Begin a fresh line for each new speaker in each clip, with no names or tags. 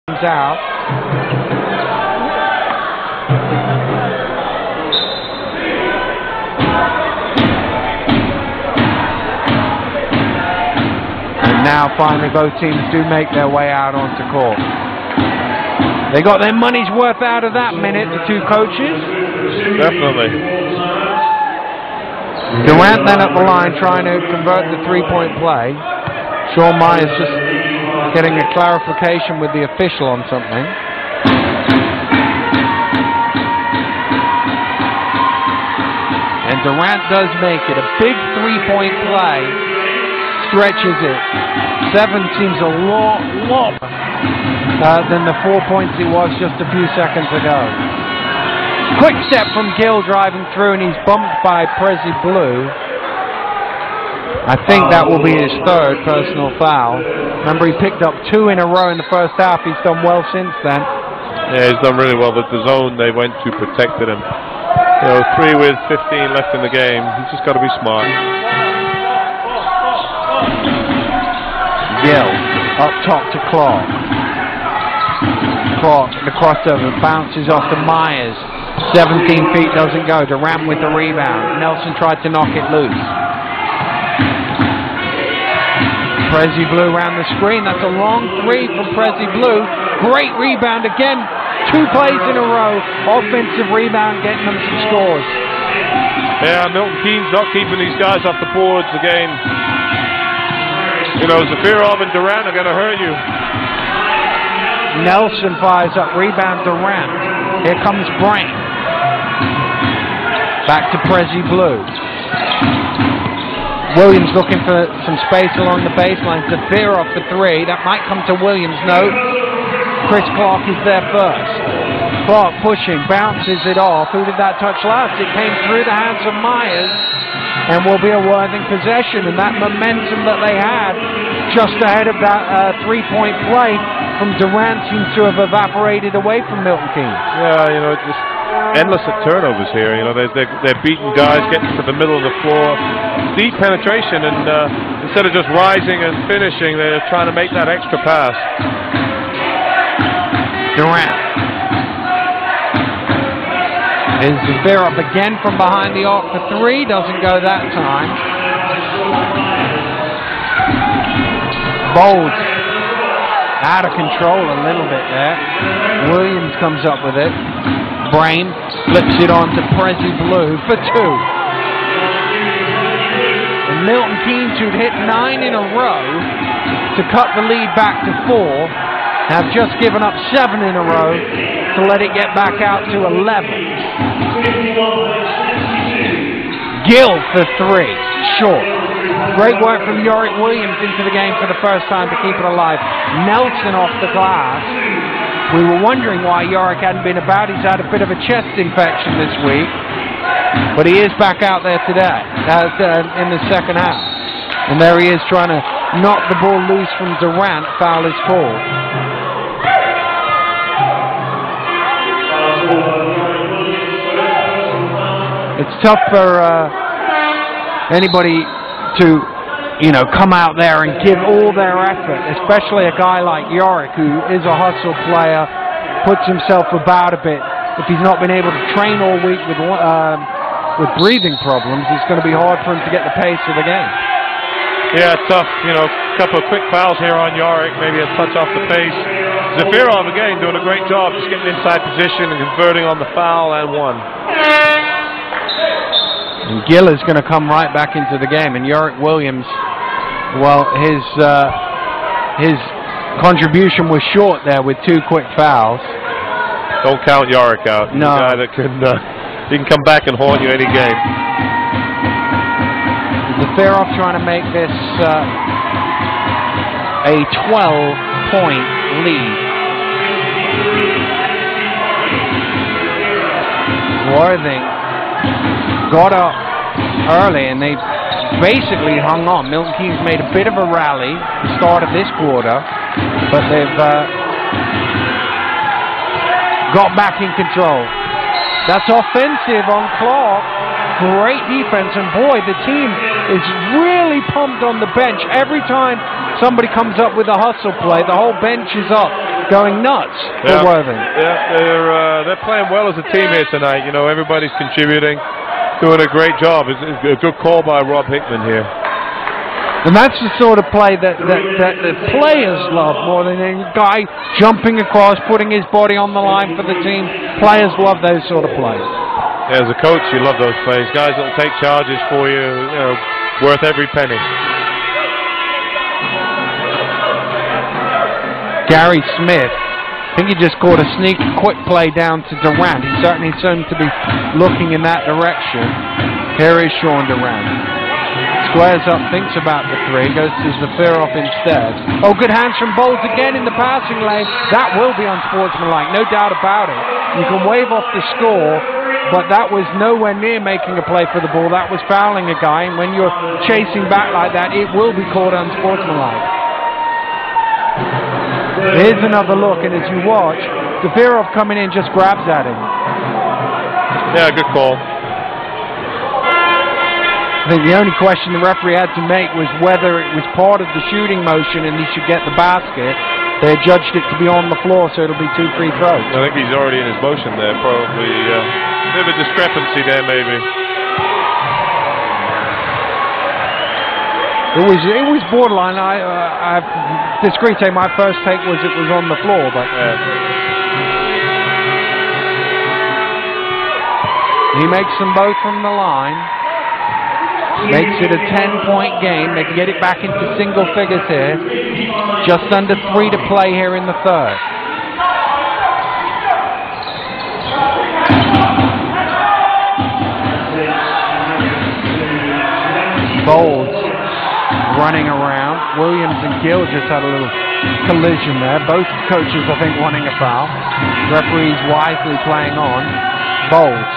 out. And now finally both teams do make their way out onto court. They got their money's worth out of that minute, the two coaches.
Definitely.
Durant then at the line trying to convert the three-point play. Sean Myers just getting a clarification with the official on something. And Durant does make it. A big three-point play. Stretches it. 7 seems a lot than the 4 points it was just a few seconds ago. Quick step from Gill driving through, and he's bumped by Prezi Blue. I think that will be his 3rd personal foul. Remember, he picked up 2 in a row in the first half. He's done well since then.
Yeah, he's done really well with the zone they went to protected him. You know, 3 with 15 left in the game. He's just got to be smart.
Gill up top to Clark. Clark, the crossover, bounces off to Myers. 17 feet, doesn't go. Durant with the rebound. Nelson tried to knock it loose. Prezi Blue around the screen. That's a long 3 from Prezi Blue. Great rebound again. 2 plays in a row. Offensive rebound getting them some scores.
Yeah, Milton Keynes not keeping these guys off the boards again. You know, Zafirov and Durant are going to hurt you.
Nelson fires up. Rebound Durant. Here comes Brain. Back to Prezi Blue. Williams looking for some space along the baseline. Zafirov for 3. That might come to Williams. No. Chris Clark is there first. Clark pushing. Bounces it off. Who did that touch last? It came through the hands of Myers and will be a Worthing possession. And that momentum that they had just ahead of that three-point play from Durant seems to have evaporated away from Milton Keynes.
Yeah, you know, just endless of turnovers here. You know, they're beating guys, getting to the middle of the floor. Deep penetration, and instead of just rising and finishing, they're trying to make that extra pass.
Durant. Is Zafirov again from behind the arc for 3. Doesn't go that time. Bowles out of control a little bit there. Williams comes up with it. Brain flips it on to Prezi Blue for 2. And Milton Keynes, who'd hit 9 in a row to cut the lead back to 4, have just given up 7 in a row to let it get back out to 11. Gill for 3, short. Great work from Yorick Williams into the game for the first time to keep it alive. Nelson off the glass. We were wondering why Yorick hadn't been about. He's had a bit of a chest infection this week, but he is back out there today in the second half. And there he is trying to knock the ball loose from Durant. Foul is called. It's tough for anybody to, you know, come out there and give all their effort, especially a guy like Yorick, who is a hustle player, puts himself about a bit. If he's not been able to train all week with breathing problems, it's going to be hard for him to get the pace of the game.
Yeah, tough. You know, a couple of quick fouls here on Yorick, maybe a touch off the pace. Zafirov again doing a great job, just getting inside position and converting on the foul and 1.
And Gill is going to come right back into the game. And Yorick Williams, well, his contribution was short there with 2 quick fouls.
Don't count Yorick out.
No.
He's a guy that he can come back and haunt you any game.
Zafirov trying to make this a 12-point lead. Worthing got up early and they basically hung on. Milton Keynes made a bit of a rally at the start of this quarter, but they've got back in control. That's offensive on Clark. Great defense, and boy, the team is really pumped on the bench. Every time somebody comes up with a hustle play, the whole bench is up going nuts
Yeah.
for Worthing.
Yeah, they're playing well as a team here tonight. You know, everybody's contributing, doing a great job. It's a good call by Rob Hickman here.
And that's the sort of play that the players love more than any guy jumping across, putting his body on the line for the team. Players love those sort of plays.
Yeah, as a coach, you love those plays. Guys that will take charges for you, you know, worth every penny.
Gary Smith, I think he just caught a sneaky quick play down to Durant. He certainly seemed to be looking in that direction. Here is Sean Durant. Squares up, thinks about the three, goes to Zafirov instead. Oh, good hands from Bowles again in the passing lane. That will be unsportsmanlike, no doubt about it. You can wave off the score, but that was nowhere near making a play for the ball. That was fouling a guy, and when you're chasing back like that, it will be called unsportsmanlike. Here's another look, and as you watch, Zafirov coming in just grabs at him.
Yeah, good call.
I think the only question the referee had to make was whether it was part of the shooting motion and he should get the basket. They judged it to be on the floor, so it'll be 2 free throws.
I think he's already in his motion there, probably. A bit of a discrepancy there, maybe.
It was borderline. I disagree. My first take was it was on the floor, but he makes them both from the line. Makes it a 10-point game. They can get it back into single figures here. Just under 3 to play here in the third. Bowles running around. Williams and Gill just had a little collision there. Both coaches, I think, wanting a foul. Referees wisely playing on. Bowles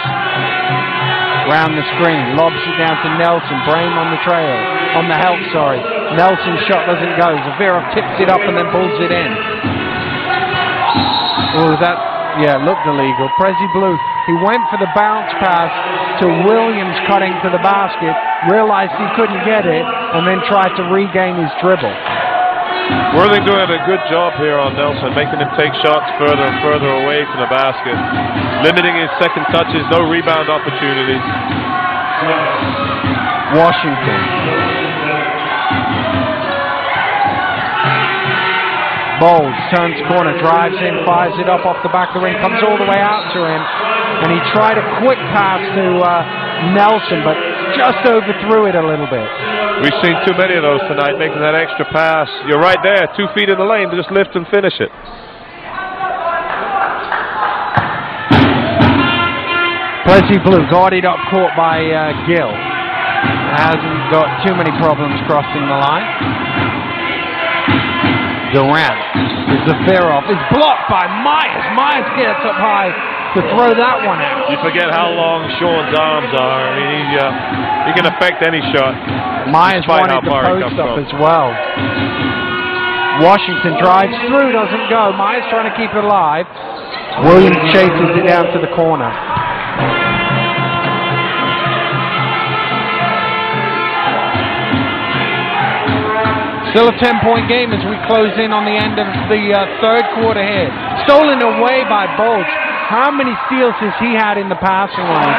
round the screen, lobs it down to Nelson. Brame on the trail, on the help, sorry. Nelson's shot doesn't go. Zafirov tips it up and then pulls it in. Oh, that, looked illegal. Prezi Blue, he went for the bounce pass to Williams cutting to the basket, realized he couldn't get it, and then tried to regain his dribble.
Worthing doing a good job here on Nelson, making him take shots further and further away from the basket, limiting his second touches, no rebound opportunities.
Washington. Bowles turns corner, drives in, fires it up off the back of the ring, comes all the way out to him, and he tried a quick pass to Nelson, but just overthrew it a little bit.
We've seen too many of those tonight, making that extra pass. You're right there, 2 feet in the lane, just lift and finish it.
Prezi Blue guarded up court by Gill. Hasn't got too many problems crossing the line. Durant. Zafirov is blocked by Myers. Myers gets up high to throw that one out.
You forget how long Sean's arms are. I mean, he can affect any shot.
Myers wanted the post up as well. Washington drives through, doesn't go. Myers trying to keep it alive. Williams chases it down to the corner. Still a 10-point game as we close in on the end of the third quarter here. Stolen away by Bowles. How many steals has he had in the passing lane?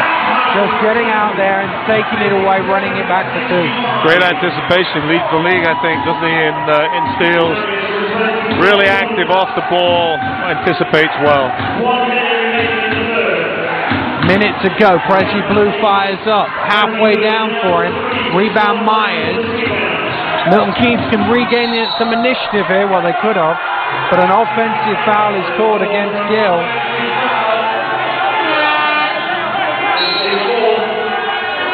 Just getting out there and taking it away, running it back to 2.
Great anticipation. Leads the league, I think, doesn't he, in steals. Really active off the ball. Anticipates well.
Minute to go. Prezi Blue fires up. Halfway down for him. Rebound Myers. Milton Keynes can regain some initiative here. Well, they could have. But an offensive foul is called against Gill.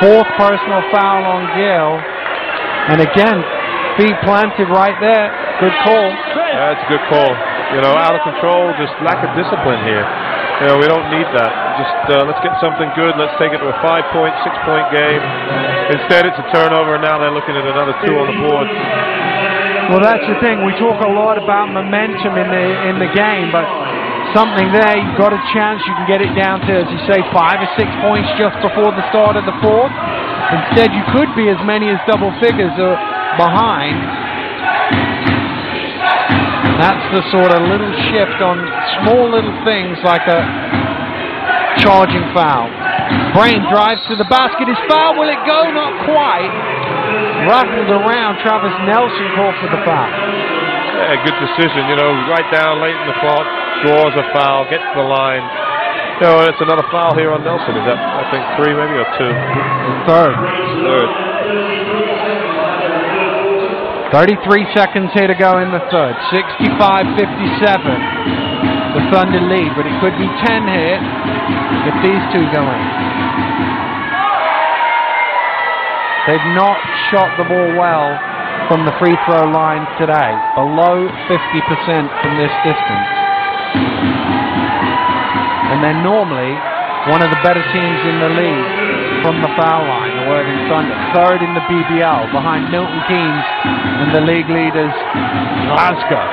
Fourth personal foul on Gill. And again, feet planted right there. Good call.
That's a good call. You know, out of control, just lack of discipline here. You know, we don't need that. Just let's get something good. Let's take it to a 5-point, 6-point game. Instead, it's a turnover, and now they're looking at another 2 on the board.
Well, that's the thing. We talk a lot about momentum in the game, but something there, you've got a chance. You can get it down to, as you say, 5 or 6 points just before the start of the fourth. Instead, you could be as many as double figures behind. That's the sort of little shift on small little things like a charging foul. Brain drives to the basket. Is foul? Will it go? Not quite. Rattled around. Travis Nelson called for the foul.
Yeah, good decision. You know, right down late in the clock, draws a foul, gets to the line. You know, it's another foul here on Nelson. Is that, I think, 3 maybe or 2?
Third. 33
Third.
seconds here to go in the third. 65-57. The Thunder lead, but it could be 10 here if these two go in. They've not shot the ball well from the free throw line today. Below 50% from this distance. And they're normally one of the better teams in the league from the foul line, the Worthing Thunder. Third in the BBL, behind Milton Keynes and the league leaders, Glasgow.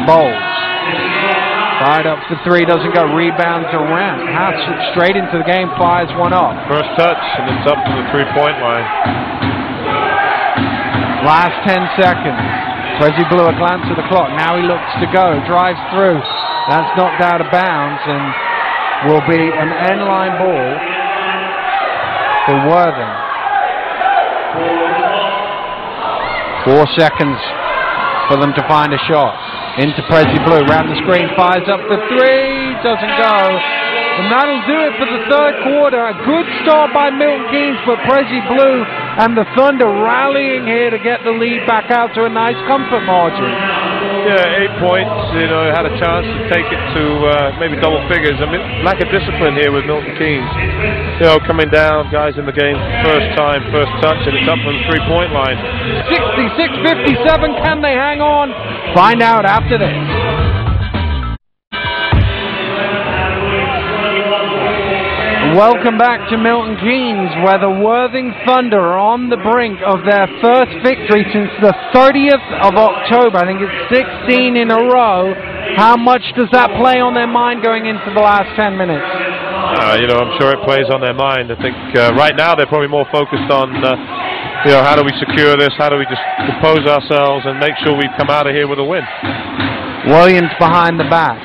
Bowles. Fired up for 3, doesn't go. Rebound Durant. House straight into the game, fires one off.
First touch, and it's up to the 3-point line.
Last 10 seconds. Prezi blew a glance at the clock. Now he looks to go. Drives through. That's knocked out of bounds and will be an end-line ball for Worthing. 4 seconds for them to find a shot. Into Prezi Blue, round the screen, fires up for 3, doesn't go. And that'll do it for the third quarter. A good start by Milton Keynes, but Prezi Blue and the Thunder rallying here to get the lead back out to a nice comfort margin.
Yeah, 8 points, you know, had a chance to take it to maybe double figures. I mean, lack of discipline here with Milton Keynes. You know, coming down, guys in the game, first time, first touch, and it's up from the 3-point line.
66-57, can they hang on? Find out after this. Welcome back to Milton Keynes, where the Worthing Thunder are on the brink of their first victory since the 30th of October. I think it's 16 in a row. How much does that play on their mind going into the last 10 minutes?
You know, I'm sure it plays on their mind. I think right now they're probably more focused on, you know, how do we secure this? How do we just compose ourselves and make sure we come out of here with a win?
Williams behind the back.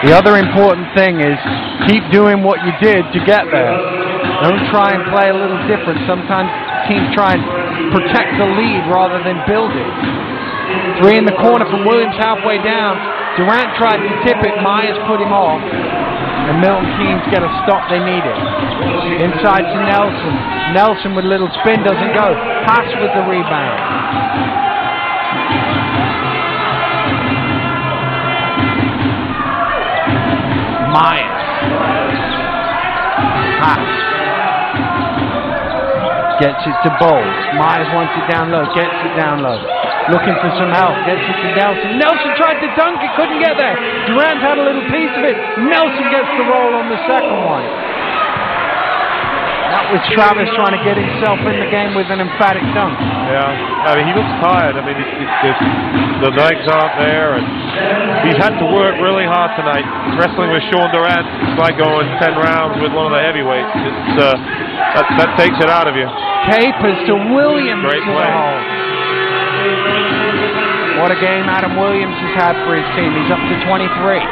The other important thing is keep doing what you did to get there. Don't try and play a little different. Sometimes teams try and protect the lead rather than build it. 3 in the corner from Williams halfway down. Durant tried to tip it. Myers put him off. And Milton Keynes get a stop they needed. Inside to Nelson. Nelson with a little spin, doesn't go. Pass with the rebound. Myers. Pass. Gets it to Bowles. Myers wants it down low. Gets it down low. Looking for some help. Gets it to Nelson. Nelson tried to dunk it. Couldn't get there. Durant had a little piece of it. Nelson gets the roll on the second one. That was Travis trying to get himself in the game with an emphatic dunk.
Yeah, I mean, he looks tired. I mean, the legs aren't there, and he's had to work really hard tonight. Wrestling with Sean Durant, it's like going 10 rounds with one of the heavyweights. That takes it out of you.
Capers to Williams.
Great
to
play.
the hole. What a game Adam Williams has had for his team. He's up to 23.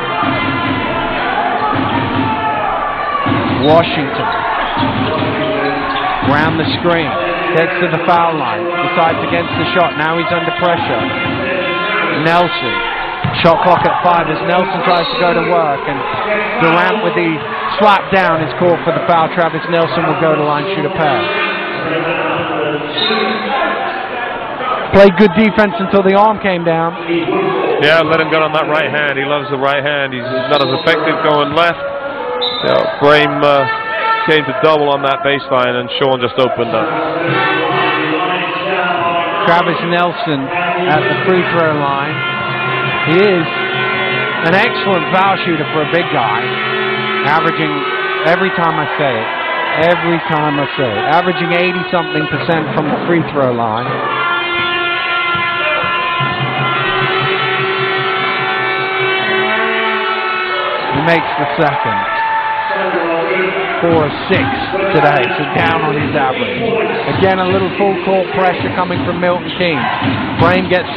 Washington. Round the screen. Gets to the foul line. Decides against the shot. Now he's under pressure. Nelson. Shot clock at 5 as Nelson tries to go to work. And Durant with the slap down is called for the foul. Travis Nelson will go to line, shoot a pass. Played good defense until the arm came down.
Yeah, let him get on that right hand. He loves the right hand. He's not as effective going left. You know, Brame came to double on that baseline, and Sean just opened up.
Travis Nelson at the free throw line. He is an excellent foul shooter for a big guy, averaging, every time I say it, averaging 80-something% from the free throw line. He makes the second. 4 of 6 today, so down on his average. Again, a little full court pressure coming from Milton Keynes. Frame gets